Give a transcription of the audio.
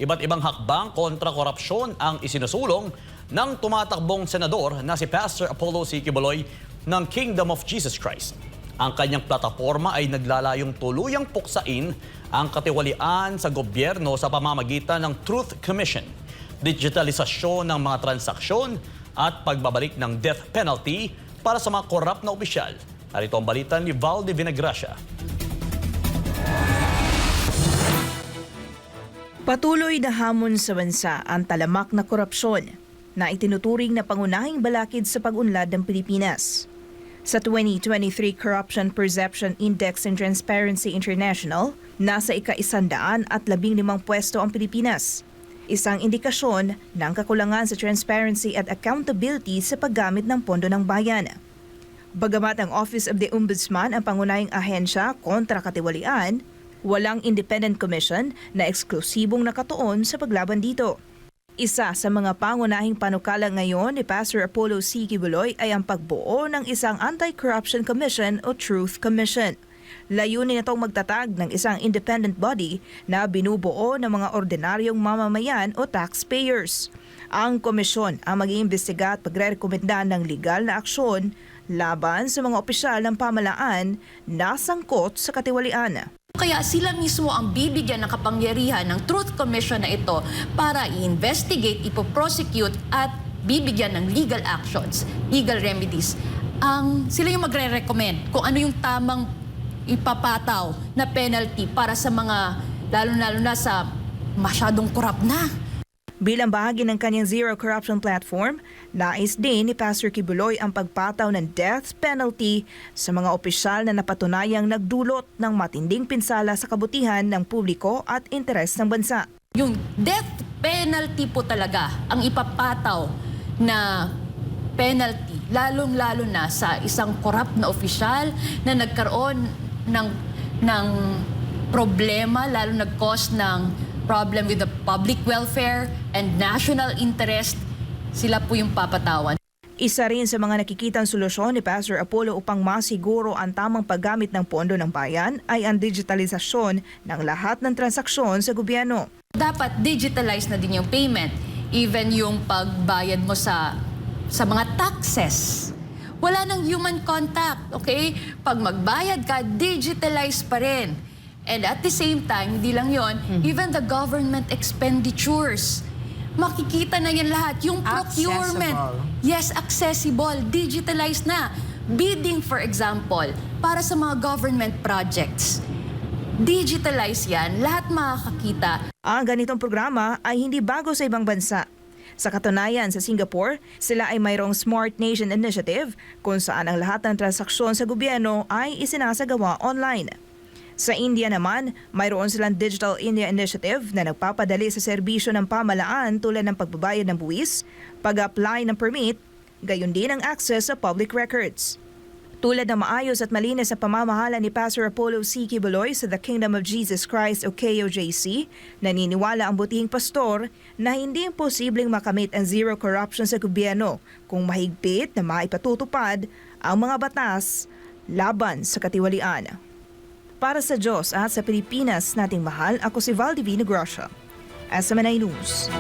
Iba't ibang hakbang kontra korupsyon ang isinusulong ng tumatakbong senador na si Pastor Apollo C. Quiboloy ng Kingdom of Jesus Christ. Ang kanyang plataforma ay naglalayong tuluyang puksain ang katiwalian sa gobyerno sa pamamagitan ng Truth Commission, digitalisasyon ng mga transaksyon at pagbabalik ng death penalty para sa mga korap na opisyal. Narito ang balita ni Valdi Vinagracia. Patuloy na hamon sa bansa ang talamak na korupsyon na itinuturing na pangunahing balakid sa pag-unlad ng Pilipinas. Sa 2023 Corruption Perception Index ng Transparency International, nasa ika-115 pwesto ang Pilipinas. Isang indikasyon ng kakulangan sa transparency at accountability sa paggamit ng pondo ng bayan. Bagamat ang Office of the Ombudsman ang pangunahing ahensya kontra katiwalian, walang independent commission na eksklusibong nakatuon sa paglaban dito. Isa sa mga pangunahing panukala ngayon ni Pastor Apollo C. Quiboloy ay ang pagbuo ng isang Anti-Corruption Commission o Truth Commission. Layunin itong magtatag ng isang independent body na binubuo ng mga ordinaryong mamamayan o taxpayers. Ang komisyon ang mag-iimbestiga at pagre-rekomenda ng legal na aksyon laban sa mga opisyal ng pamahalaan na sangkot sa katiwalian. Kaya sila mismo ang bibigyan ng kapangyarihan ng Truth Commission na ito para i-investigate, ipoprosecute at bibigyan ng legal actions, legal remedies. Sila yung magre-recommend kung ano yung tamang ipapataw na penalty para sa mga lalo-lalo na sa masyadong korap na. Bilang bahagi ng kanyang Zero Corruption Platform, nais din ni Pastor Quiboloy ang pagpataw ng death penalty sa mga opisyal na napatunayang nagdulot ng matinding pinsala sa kabutihan ng publiko at interes ng bansa. Yung death penalty po talaga ang ipapataw na penalty, lalong-lalo na sa isang korap na opisyal na nagkaroon ng problema, lalo nag-cause ng problem with the public welfare and national interest, sila po yung papatawan. Isa rin sa mga nakikitang solusyon ni Pastor Apollo upang masiguro ang tamang paggamit ng pondo ng bayan ay ang digitalisasyon ng lahat ng transaksyon sa gobyerno. Dapat digitalize na din yung payment, even yung pagbayad mo sa mga taxes. Wala nang human contact, okay? Pag magbayad ka, digitalize pa rin. And at the same time, hindi lang yon, even the government expenditures, makikita na yan lahat. Yung procurement, yes, accessible, digitalized na. Bidding, for example, para sa mga government projects, digitalize yan, lahat makakakita. Ang ganitong programa ay hindi bago sa ibang bansa. Sa katunayan, sa Singapore, sila ay mayroong Smart Nation Initiative kung saan ang lahat ng transaksyon sa gobyerno ay isinasagawa online. Sa India naman, mayroon silang Digital India Initiative na nagpapadali sa serbisyo ng pamahalaan tulad ng pagbabayad ng buwis, pag-apply ng permit, gayon din ang access sa public records. Tulad ng maayos at malinis sa pamamahala ni Pastor Apollo C. Quiboloy sa The Kingdom of Jesus Christ o KOJC, naniniwala ang butihing pastor na hindi imposibleng makamit ang zero corruption sa gobyerno kung mahigpit na maipatutupad ang mga batas laban sa katiwalian. Para sa Diyos at sa Pilipinas nating mahal, ako si Valdi Vinagracia, SMNI News.